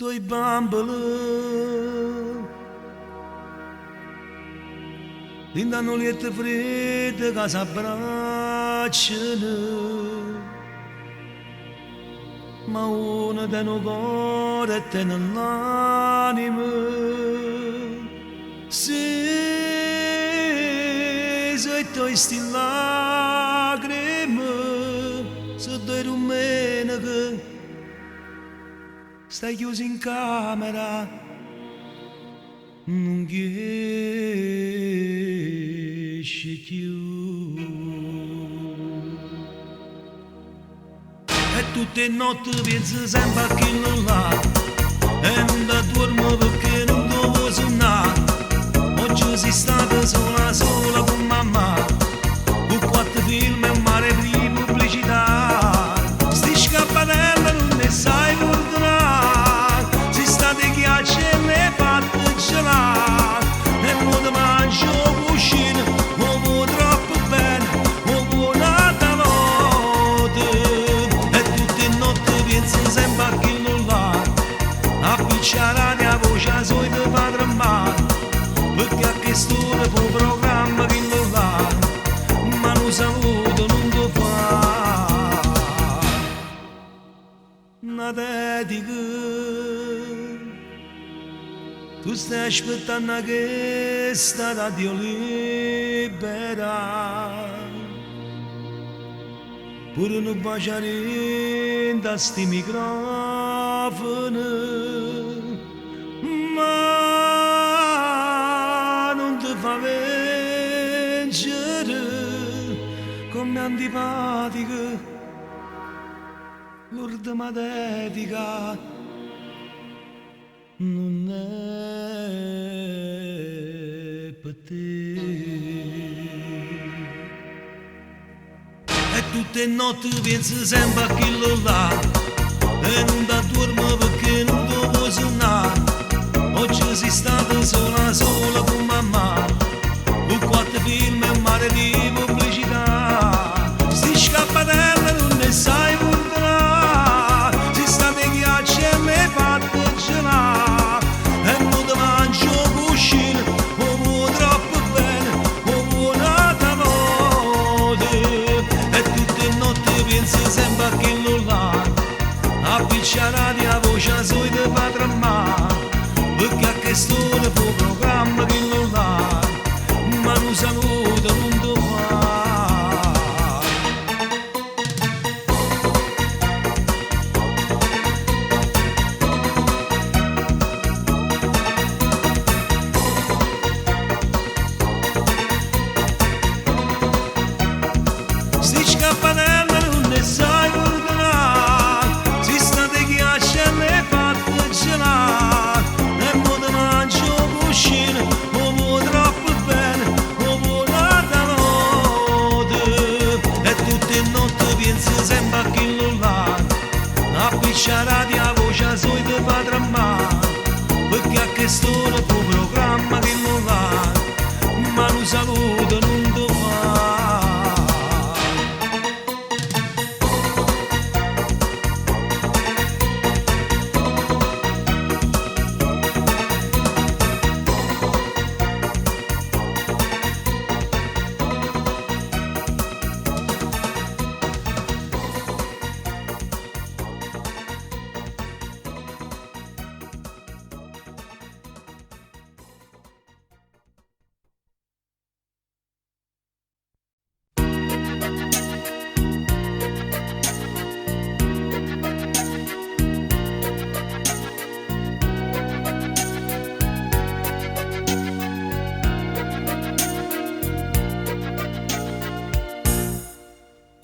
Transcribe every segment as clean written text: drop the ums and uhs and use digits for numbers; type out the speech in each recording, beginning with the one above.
doi bambini din dannuliette fredde che si abbracciano, ma uno da un cuore e te nell'anima. Se tu sti lacrime, se due rumene che stai chiuso in camera, non esci più. E tutte le notti pensi sempre a chi non l'ha, e non da dormo perché non devo suonare. Oggi sei stata sola con mamma, con quattro film e un mare di pubblicità. Sti scappatelli non ne sai perdonare, si state ghiacci e ne fate gelare. E mo ti mangio cuscino, mo troppo bene, mo buonata notte. E tutte le notti penso sempre a chi non l'ha, a picciare la voce a soi di padre e madre. Perché a quest'ora può programma che non l'ha, ma lo saluto non lo fa. Una dedica, tu stai aspettando che sta radio libera, pure un baciare da sti microfoni, ma fa vincere come antipatica l'ultima dedica non è per te. E tutte le notti pensi sempre a chi lo là, e non da dormo perché non devo suonare. Oggi sei stata sola con mamma, con quattro film e un mare di pubblicità. Sti scappatelli non ne sai perdonare, si state ghiacci e ne fate gelare. E non ti mangio cuscino, mo troppo bene, mo buonata notte. E tutte le notti pensi sempre a chi non l'ha, a picciare la voce a soi di padre e madre. Perché a quest'ora può programma che non l'ha, ma lo saluto non lo fa. Sti scappatelli non ne sai perdonare, si state ghiacci e ne fate gelare. Mo troppo bene, mo buonata notte. E tutte le notti pensi sempre a chi non l'ha, a picciare la voce a soi di padre e madre. Perché a quest'ora può programma che non l'ha, ma lo saluto non lo fa.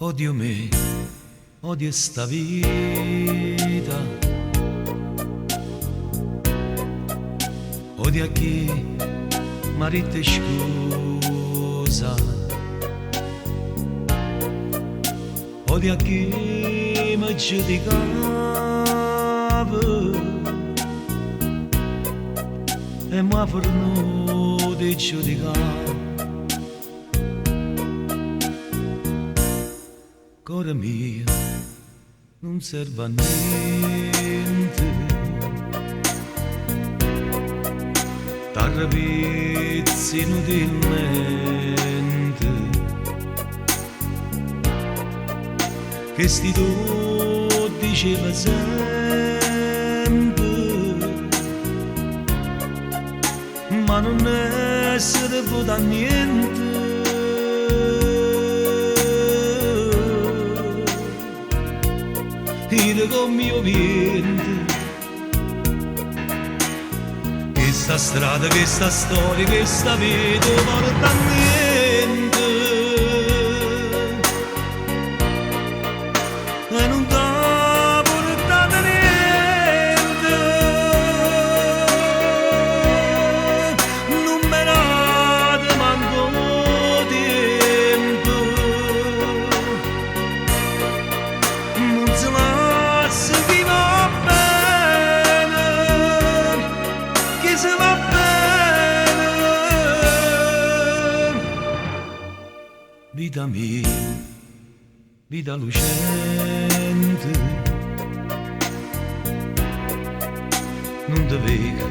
Odio me, odio sta vita, odio a chi marito scusa, odio a chi mi giudicava e mi ha fornuto di giudicare. Cuore mio, non serve a niente arrabbiazzi inutilmente, che sti tu diceva sempre, ma non essere potuto a niente. Io con mio vento, che sta strada, che sta storia, che sta vita porta a niente, e non t'ha portato a niente, non me l'ha manco tempo, non se l'ha. Vita mia, vita lucente, non ti vedo,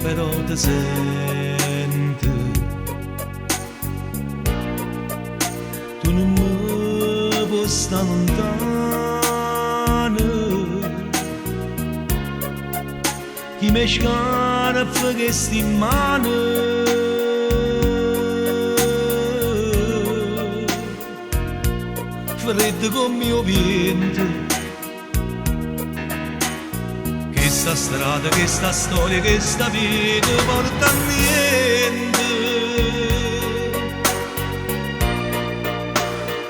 però ti sento. Tu non mi puoi stare lontano, chi mi scana fa che sti in mano. Freddo con mio vento, che sta strada, che sta storia, che sta vita porta a niente,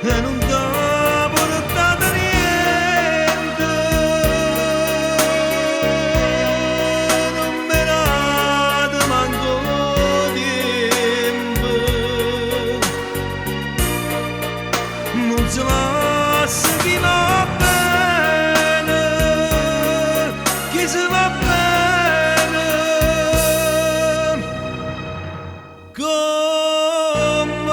e non t'ha portato a niente, non me l'ha manco tempo, non se l'ha. Chi va bene, chi si va bene, con me.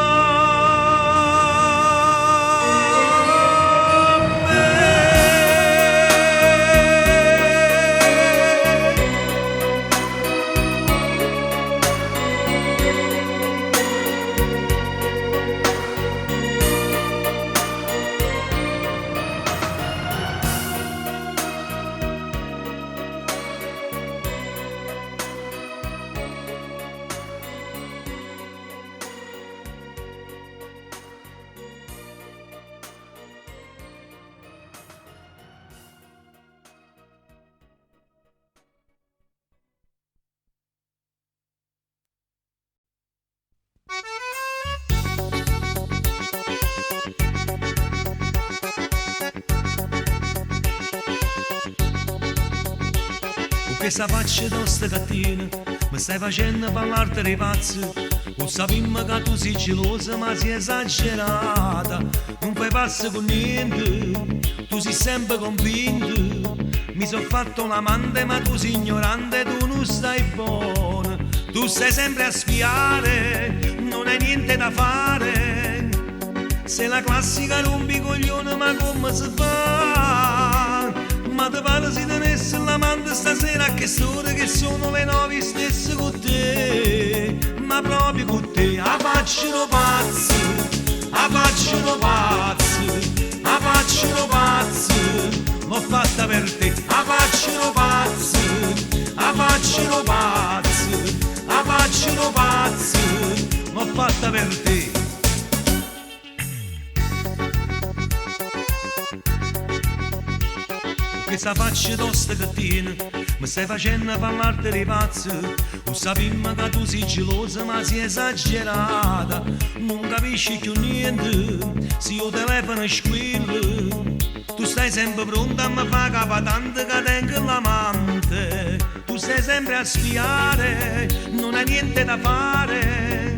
Questa faccia tosta cattina mi stai facendo parlarti dei pazzi. Lo sappiamo che tu sei gelosa ma sei esagerata, non fai passi con niente, tu sei sempre convinto. Mi sono fatto un amante ma tu sei ignorante, tu non stai buono, tu stai sempre a spiare, non hai niente da fare. Sei la classica rompicoglione ma come si fa? Ma ti pare si tenesse l'amante stasera a che ore che sono le 9 stesse con te, ma proprio con te. A facciano pazzi, a facciano pazzi, a facciano pazzi, l'ho fatta per te. A facciano pazzi, a facciano pazzi, a facciano pazzi, l'ho fatta per te. Questa faccia tosta cattina mi stai facendo parlarti dei pazzi. Lo sappiamo che tu sei gelosa ma sei esagerata, non capisci più niente se io telefono squillo. Tu stai sempre pronta a mi fare capatante che tengo l'amante, tu stai sempre a spiare, non hai niente da fare.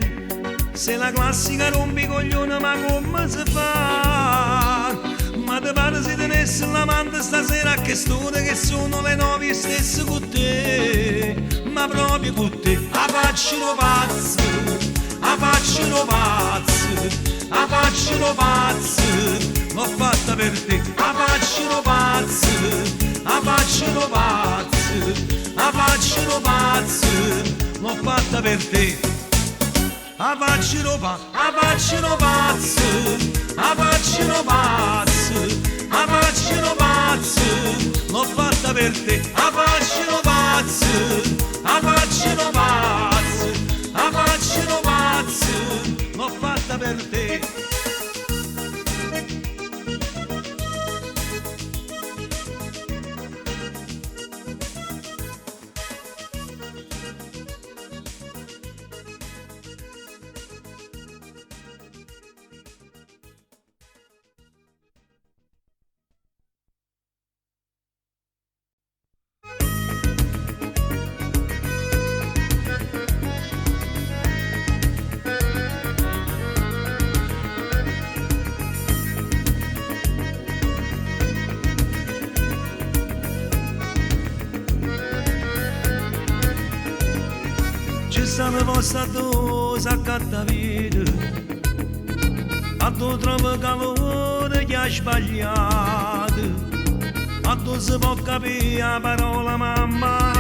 Sei la classica rompicoglione ma come si fa? Ma ti pare se tenesse l'amante stasera a che ore che sono le 9 stesse con te, ma proprio con te. A facciano pazzi, a facciano pazzi, a facciano pazzi, l'ho fatta per te. A facciano pazzi, a facciano pazzi, a facciano pazzi, l'ho l'ho fatta per te. A faccio pazzo, a faccio pazzo, a faccio pazzo, l'ho fatta per te. A faccio pazzo, a faccio pazzo, a faccio pazzo, l'ho fatta per te. Ci stanno vostra dose a cattavire, a tu trovo calore che ha sbagliato, a tu si può capire la parola mamma,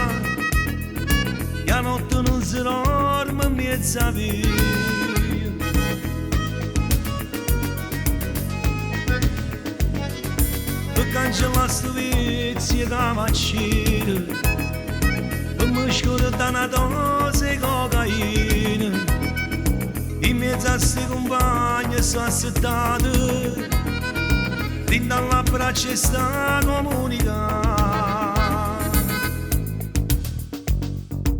che a notte non si dorme in mezzo a via. Per cancellare sto vizio da maccire, mi scordo da una dose cocaina, in mezzo a sti compagni sono assettati, fin dall'abbraccio e sta comunità.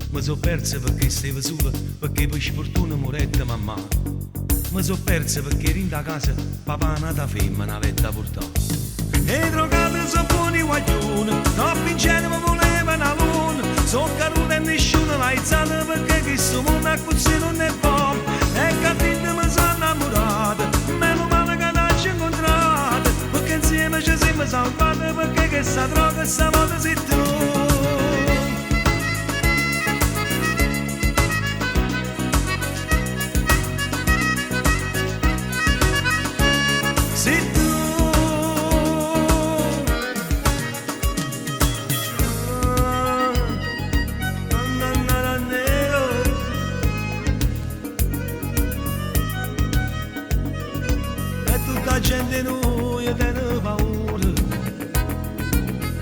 Mi sono perso perché stavo sola, perché per sfortuna moretta mamma. Mi sono perso perché ero in casa, papà nata femmina aveva portato. E drogati sono buoni guaglioni, troppi ingenui volevano la luna. Sono caduto e nessuno l'ha alzato perché questo mondo a così non è buono. E cattivo mi sono innamorato, meno male che l'ho incontrato, perché insieme ci siamo salvati, perché questa droga stavolta sei tu. La gente noi tiene paura,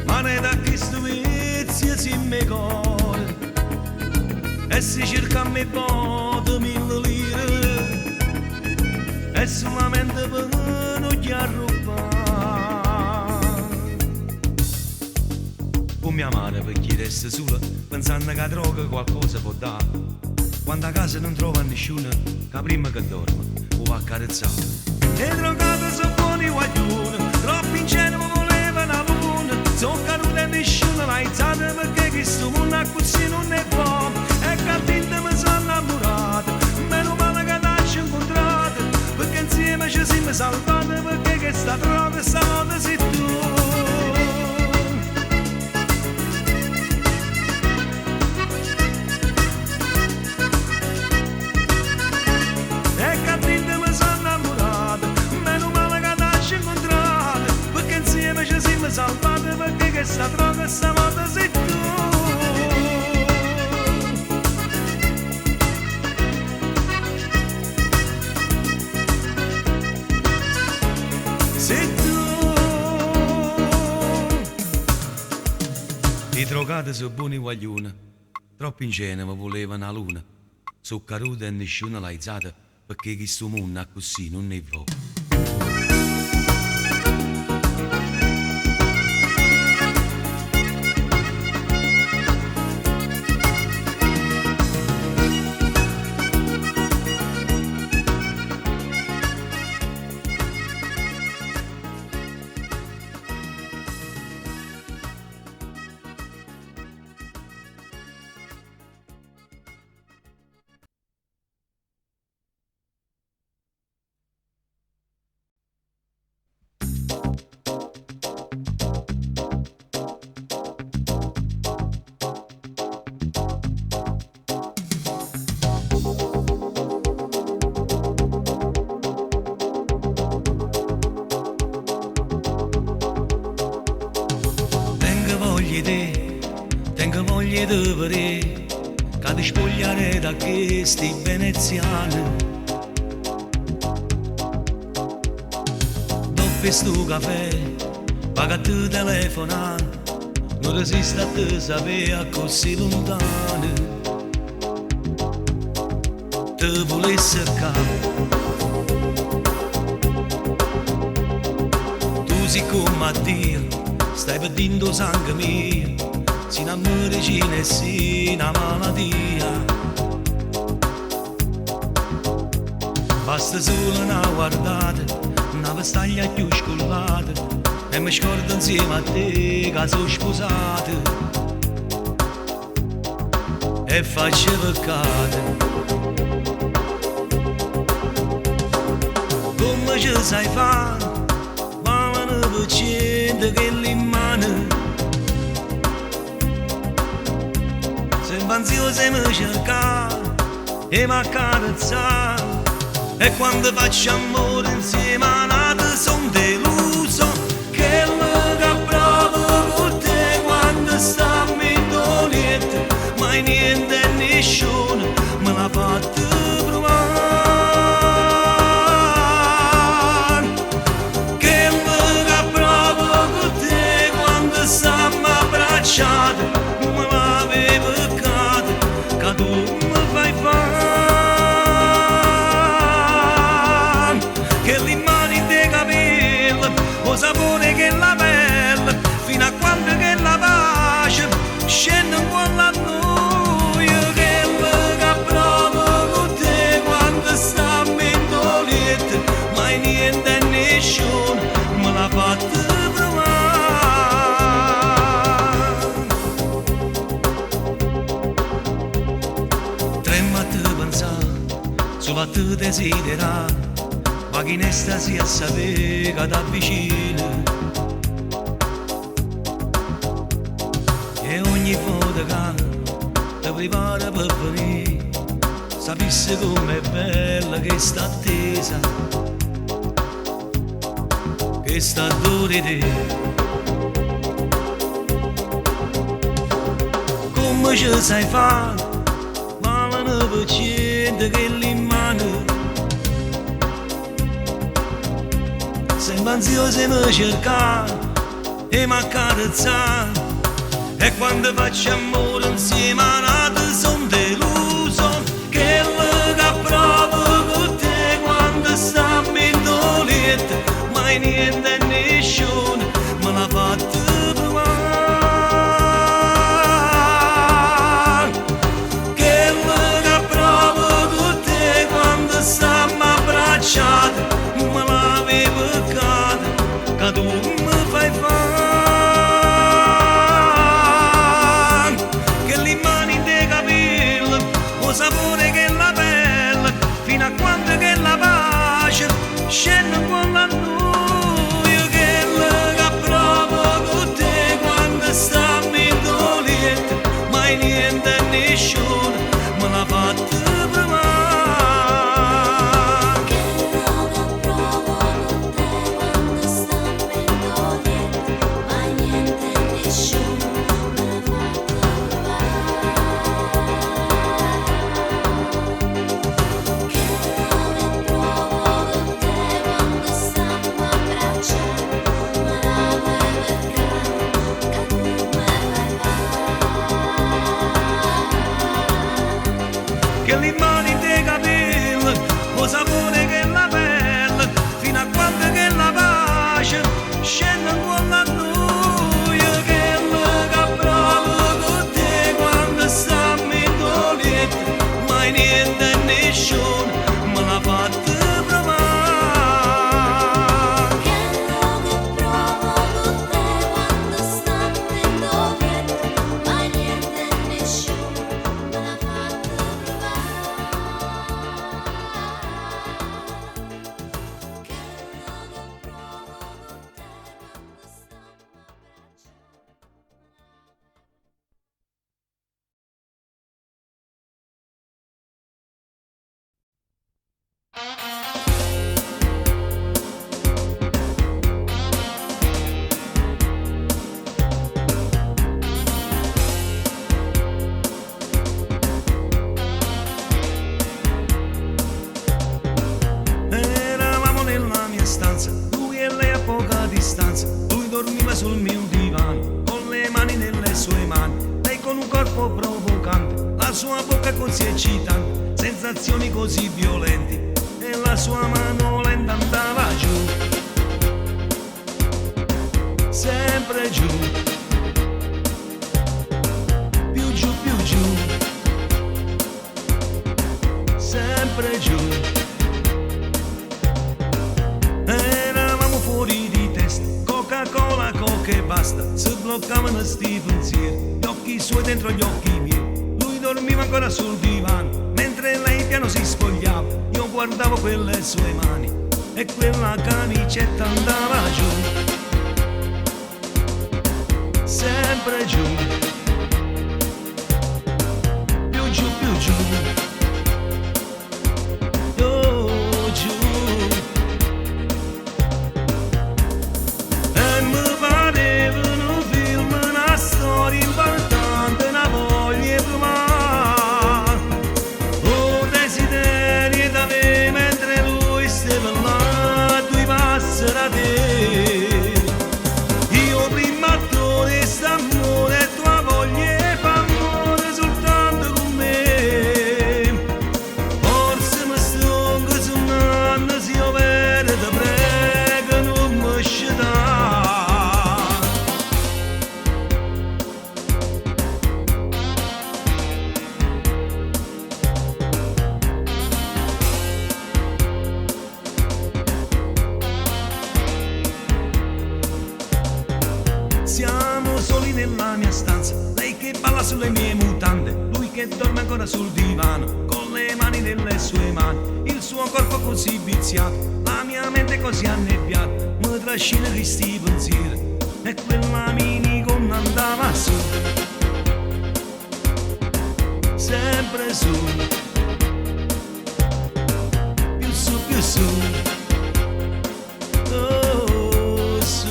ma ne da questo vizio si mi corre, e si cerca a me botte 1000 lire, e solamente per non gli arrubare. Con mia madre perché resta sola, pensando che la droga qualcosa può dare, quando a casa non trova nessuno, che prima che dorme, o va a carezzare. E drogati sono buoni guaglioni, troppi ingenui volevano la luna. Sono caduti e nessuno l'ha alzato perché questo mondo a così non è buono. E cattivo mi sono innamorato, meno male che l'ho incontrato, perché insieme ci siamo salvati, perché questa droga stavolta sei tu. Salvate perché questa droga stavolta sei tu. Sei tu. I drogati sono buoni guaglioni, troppo ingenui volevano la luna. Sono caduti e nessuno l'ha alzata perché questo mondo a così non è buono. Tengo voglia di vedere che ti spogliare da questi veneziani. Dopo sto caffè, paga te telefonare, non resiste a te sapere così lontano. Te volessi cercare, tu sei come a Dio, stai perdendo sangue mio, sei una medicina e sei una malattia. Basta solo una guardata, una vestaglia più scollata, e mi scordo insieme a te che sono sposato. E faccio peccato. Come ci sai fare? Ma non facendo che l'immane sembra ansiosa e mi cerca e mi accarezza. E quando faccio amore insieme a nata son deluso. Che lo provo con te quando stammi in doliette, mai niente e nessuno me l'ha fatto provare. Che lo provo con te quando stiamo abbracciati, me l'avevo peccato che tu mi fai fare. Lo sapore che la pelle, fino a quando che la pace scende un po' la noia. Che lo provo con te quando stiamo in doliette, mai niente e nessuno me l'ha fatto provare. Tremma a te pensare, solo a te desiderare, ma chi ne stasi a sapere che t'avvicina. E ogni volta che ti prepara per venire, sapessi com'è bella che sta attesa, che sta dore te. Come ci sai fare? Ma non facendo che l'immane sembra ansiosa e mi cerca e mi accarezza. E quando faccio amore insieme a nata son deluso. Che lo provo con te quando stiamo in doliette, mai niente e nessuno me l'ha fatto provare. Che lo provo con te quando stiamo abbracciati, me l'avevo che tu mi fai fare. Che le mani in te capelli, lo sapore che la pelle, fino a quando che la pace scende con la noia. Che lo provo con te quando stiamo in doliette, mai niente e nessuno me l'ha fatto provare. Che le mani dei capelli, lo sapore che la pelle, fino a quando che la pace scende con la noia. Che lo provo con te quando stiamo in doliette, mai niente e nessuno me l'ha fatto provare. la sua bocca così eccitante, sensazioni così violenti, e la sua mano lenta andava giù, sempre giù, più giù, più giù, sempre giù. Eravamo fuori di testa, Coca-Cola, coca e basta, si bloccavano sti pensieri, gli occhi suoi dentro gli occhi miei. Lui dormiva ancora sul divano, mentre lei piano si spogliava, io guardavo quelle sue mani e quella camicetta andava giù, sempre giù, più giù, più giù, oh, giù. E mi pareva un film, una storia importante, una voglia di provare, un desiderio da me mentre lui stava là, due passi da te. Io prima attore st'amore, tua voglia fa amore soltanto con me. Forse mi stanco suonando, se io vero ti prego non mi scetare. Siamo soli nella mia stanza, lei che balla sulle mie mutande, lui che dorme ancora sul divano, con le mani nelle sue mani, il suo corpo così viziato, la mia mente così annebbiata, mi trascina questi pensieri, e quella minigonna andava su, sempre su, più su, più su, oh, su.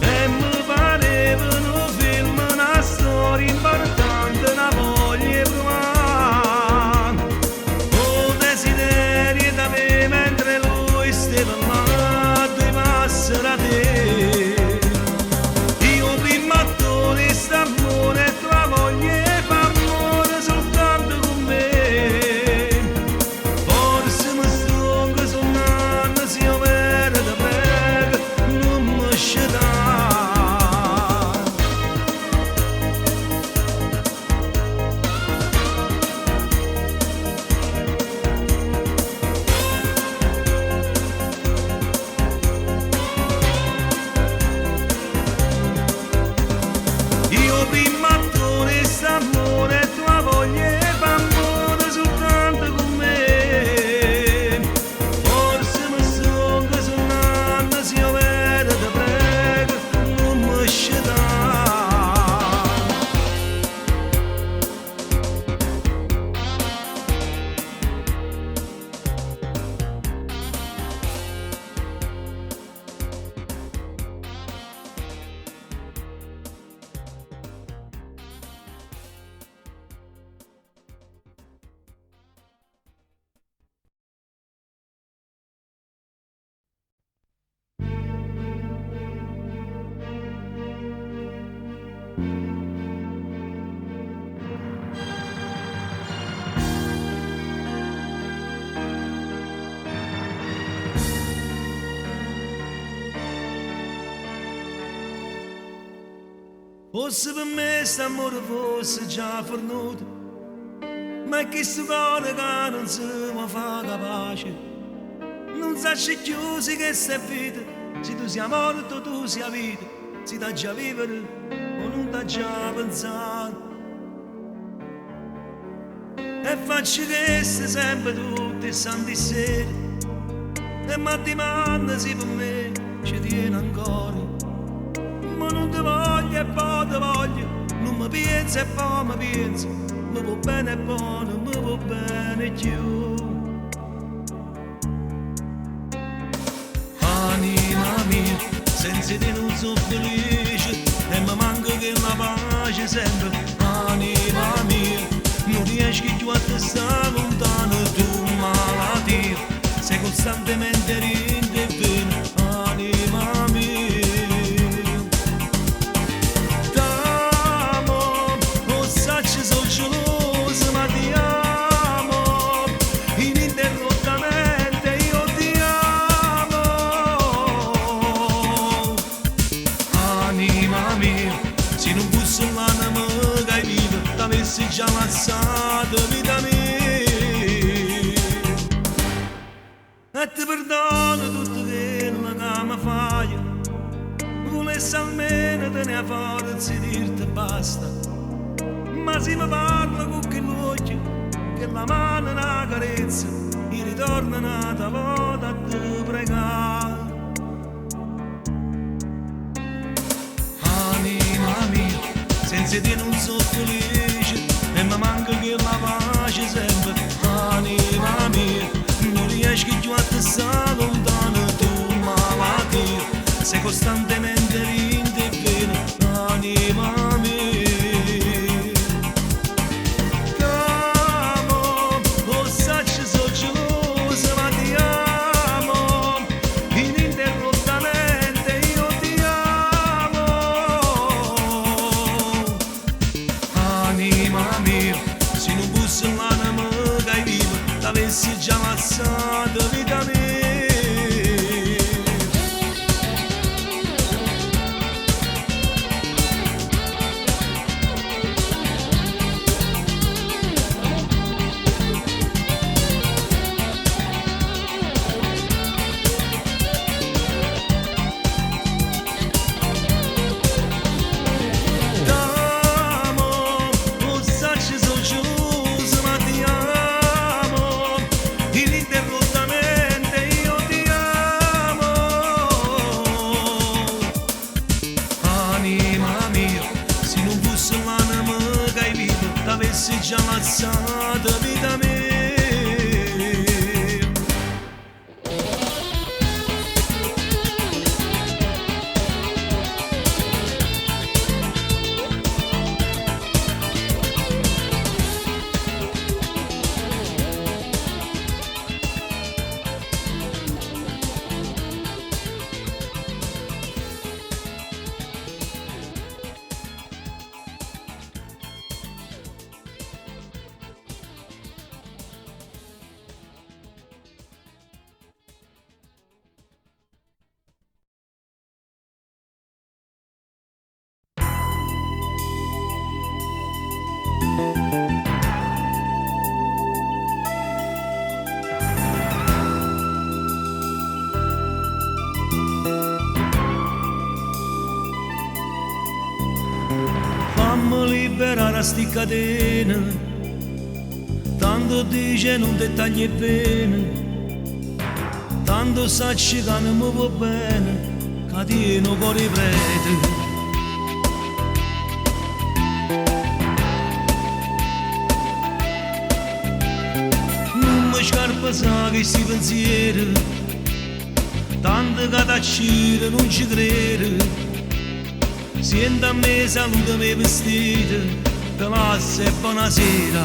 E mi pareva un film, una storia importante, una voglia di provare, un desiderio da me mentre lui stava là, due passi da te. Io prima attore st'amore, tua voglia fa amore soltanto con me. Forse mi stanco suonando, se io vero ti prego non mi scetare. Io prima attore st'amore, tua voglia fa amore soltanto con me. Forse mi stanco suonando, se io vero ti prego non mi scetare. Forse per me st'amore fosse già fornuto, ma che sto cuore che non si mi fa capace. Non sai chiusi che sei vita, se tu sei morto tu sei vita, se da già vivere o non da già pensare. E faccio che sei sempre tutti santi seri, e ma ti manda se per me ci tiene ancora. Ma non ti voglio e poi ti voglio, non mi pensi e poi mi pensi, mi va bene e poi non mi va bene più. Anima mia, senza te non sono felice, e mi manca che la pace sempre. Anima mia, non riesco più a te stare lontano, tu malattia, sei costantemente rinterveno. Anima mia, fosse l'anima che hai vivo, t'avessi già lasciato vita mia. E ti perdono tutto quello che mi fai, volessi almeno tenere forza di dirti basta. Ma se mi parla con quell'occhio, che la mano è una carezza, mi ritorna una volta a te pregare. Anima mia, senza te non sono felice e mi manca che la pace sempre. Anima mia, non riesco più a te stare lontano, tu malattia, sei costantemente in te bene. Anima mia, avessi già ammazzato vita mia. Avessi già ammazzato vita mia. Fammi liberare a sti catene, tanto dice non ti tagli bene, tanto sacci che non mi va bene, che tieno cuore prete. Non mi scarpa sa che sti pensieri, tanto che t'accire non ci crede. Senta a me, saluta me vestita, te lascia e buonasera.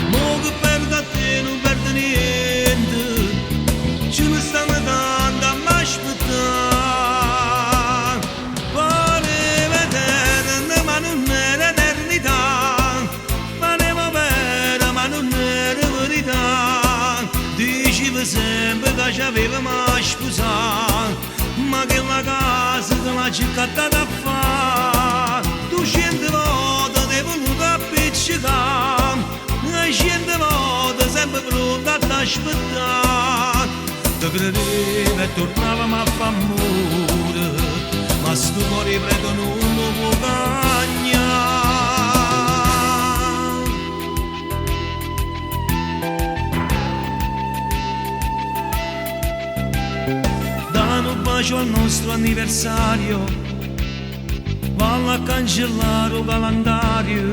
Mo che perdo a te non perdo niente, ce ne stanno tanto a m'aspettare. Vorrei vedere ma non è l'eternità, faremo bene ma non è la verità. Dicevi sempre che ci avevamo a sposare, ma che la casa te l'ha cercata da fare. Tu 100 volte ti è venuto a appiccicare, e 100 volte sempre pronta a t'aspettare. Ti credevo e tornavamo a fare amore, ma sto cuore preto non lo può cagnare. Un bacio al nostro anniversario, valla a cancellare il calendario.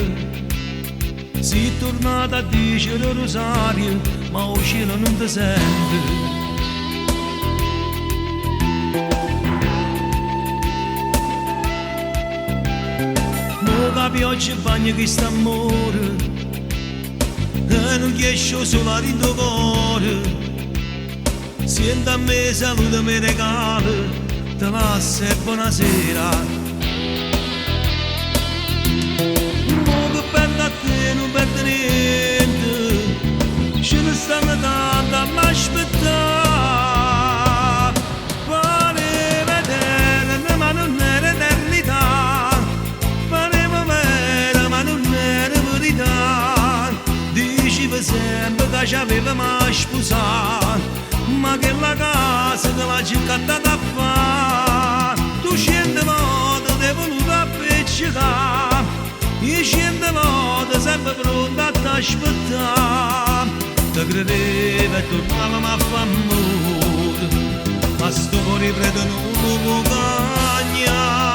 Si è tornata a dire il rosario, ma il cielo non ti sente. Mo che pioggia bagna questo amore, e non riesco solo a rindo cuore. Senta a me, saluta me regala, te lascia e buonasera. Mo che perdo a te non perdo niente, ce ne stanno tanto a m'aspettare. Vorrei vedere ma non è la giocata da fa, tu scende modo de voluta appiccicare, io scende modo sempre pronta a t'aspettare, ti credeva e tornavamo a fa amore, ma sto cuore prete non lo può cagnare.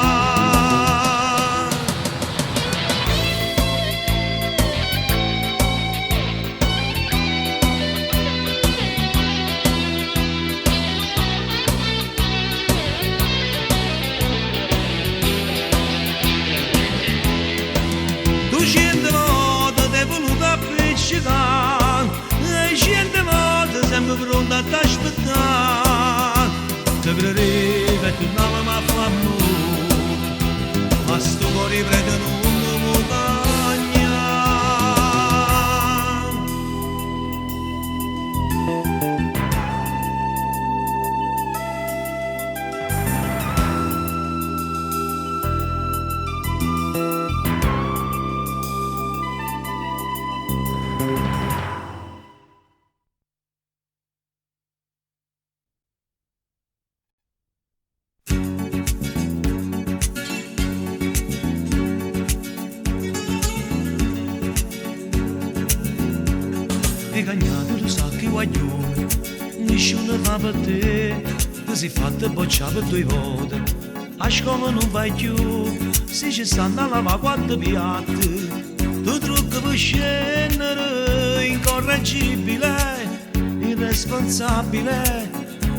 Cento volte ti è voluto appiccicare e 100 volte sempre pronto a t'aspettare, ti credeva e tornavamo a fa amore, ma sto cuore prete non lo può cagnare. E cagnato lo sa che guaglione, nessuno fa per te, ti sei fatto bocciare per 2 volte, a scuola non vai più, se ci stanno a lavare 4 piatti, tu trucco per scendere, incorreggibile, irresponsabile,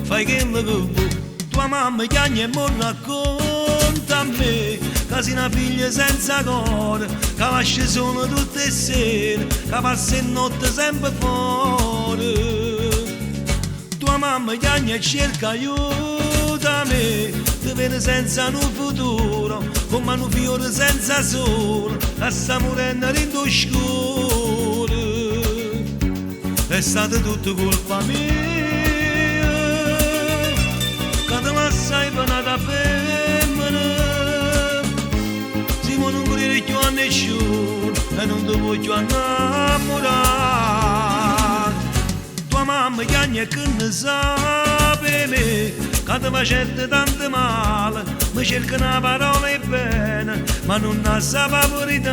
fai che lo vuoi, tua mamma chiagna e mo racconta a me, che sei una figlia senza cuore, che lascia solo tutte le sere, che passa in notte sempre fuori. Tua mamma chiagna e cerca aiuto a me, ti vede senza un futuro, come un fiore senza sole, che sta morendo in scuro. È stata tutta colpa mia, che te la sei venata femmina. Ma non volere più a nessuno e non ti voglio innamorare. Tua mamma chiagna che ne sa per me, che ti facette tanto male, mi cerca una parola e bene, ma non la sa la verità.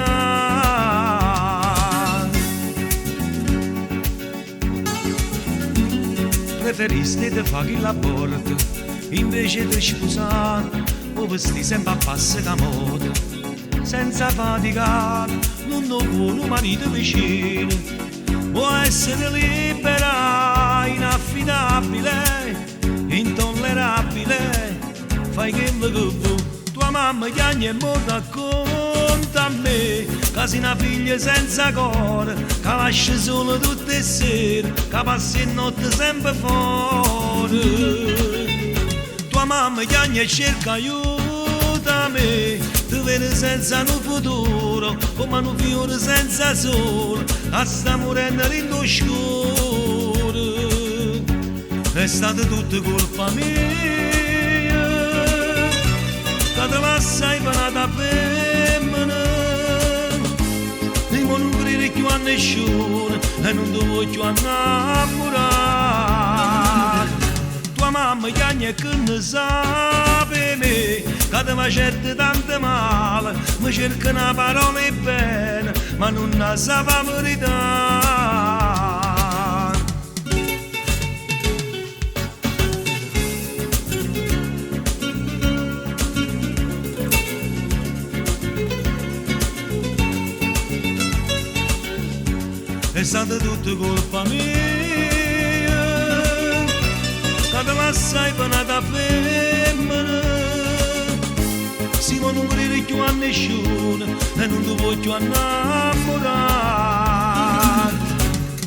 Preferiste te fare la porta, invece di sposare, o vesti sempre a passo da moda. Senza fatica, non vuole un marito vicino, può essere libera, inaffidabile, intollerabile, fai che lo vuoi. Tua mamma chiagna e mo racconta a me, che sei una figlia senza cuore, che lascia solo tutte le sere, che passa in notte sempre fuori. Tua mamma chiagna e cerca aiuto a me, ti vede senza un futuro, come un fiore senza sole, a sta morendo in scuro. È stata tutta colpa mia, che te la sei venata femmina. Io non credo più a nessuno e non ti voglio innamorare. Tua mamma chiagna che ne sa per me, che ti facette tanto male, mi cerca una parola e bene, ma non la sa la verità. È stata tutta colpa mia, che te la sei venata femmina. Sì, ma non credo più a nessuno e non ti voglio innamorare.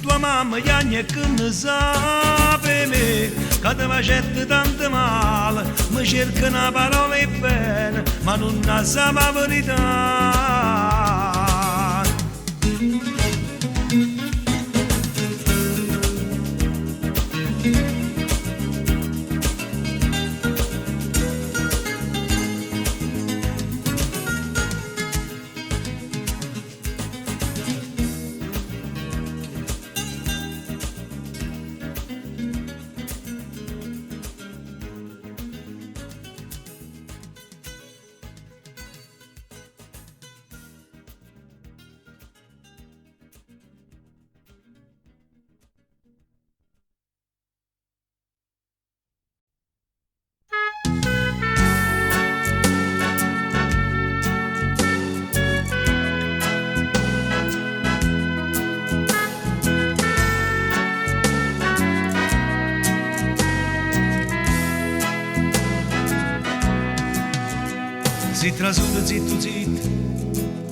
Tua mamma chiagna che ne sa per me, che ti facette tanto male, mi cerca una parola e bene, ma non la sa la verità. Si trasuda zitto zitto,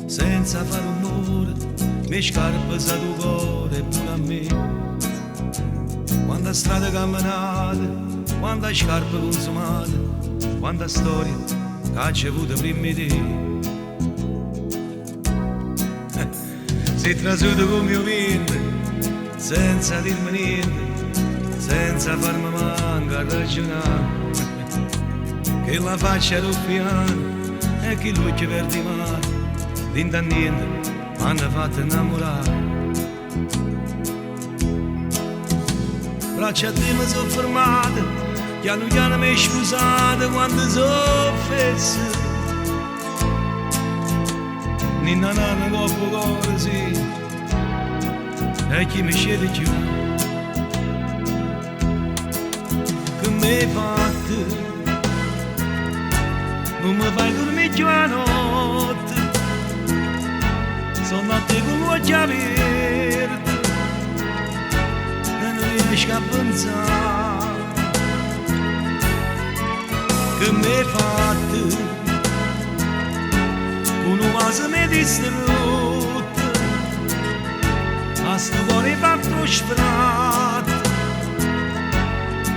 senza fare rumore, mi scarpe sa tu cuore pure a me. Quanta strada camminata, quanta scarpe consumate, quanta storia che ha avuto prima di te. Si trasuda come mio vento, senza dirmi niente, senza farmi manca a ragionare. Che la faccia ruffiana e che l'occhio verde mare, dinta niente, mi hanno fatto innamorare. Braccia a te mi sono fermate, piano piano mi scusate quando sono offese. Ninna nanna dopo cuore sì, e chi mi scende più. Che mi hai fatto? Non mi fai dormire più la notte, sono a te con l'occhio aperto e non riesco a pensare. Che mi hai fatto? Con un vaso mi hai distrutto, a sto cuore fatto sfratto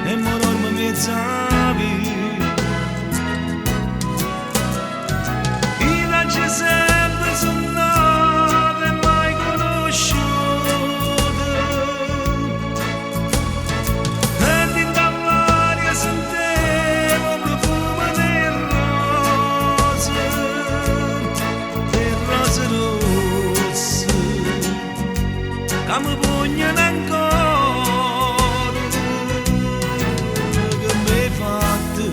e mi dormo mezza vita. C'è sempre sonnato e mai conosciuto, e dintre all'aria sentivo il profumo delle rose rosse, che mi pugnano ancora. Che mi hai fatto?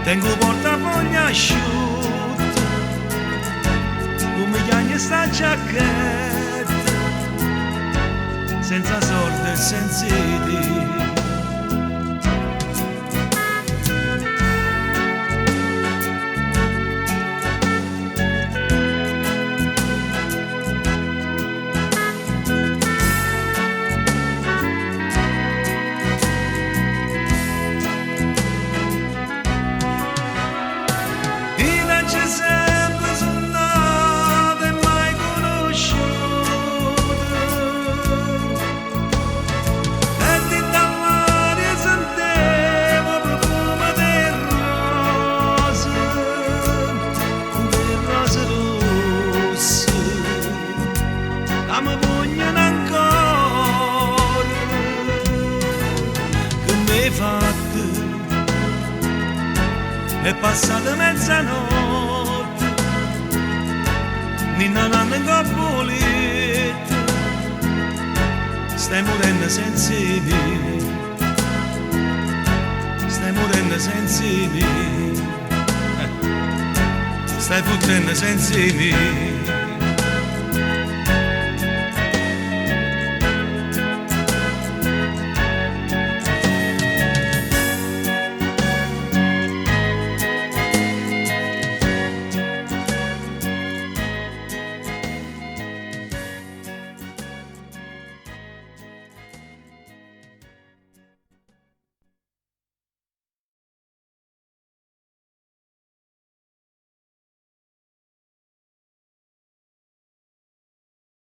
Tengo il portafoglio asciutto, come gli anni sta giacchetta, senza sorte e senza idee. C'è sempre sonnato e mai conosciuto, e dintre all'aria sentivo il profumo delle rose rosse, che mi pugnano ancora. Che mi hai fatto? È passata mezzanotte, ninna nanna in coppoletto, stai morendo senza me, stai morendo senza me, stai fottendo senza me.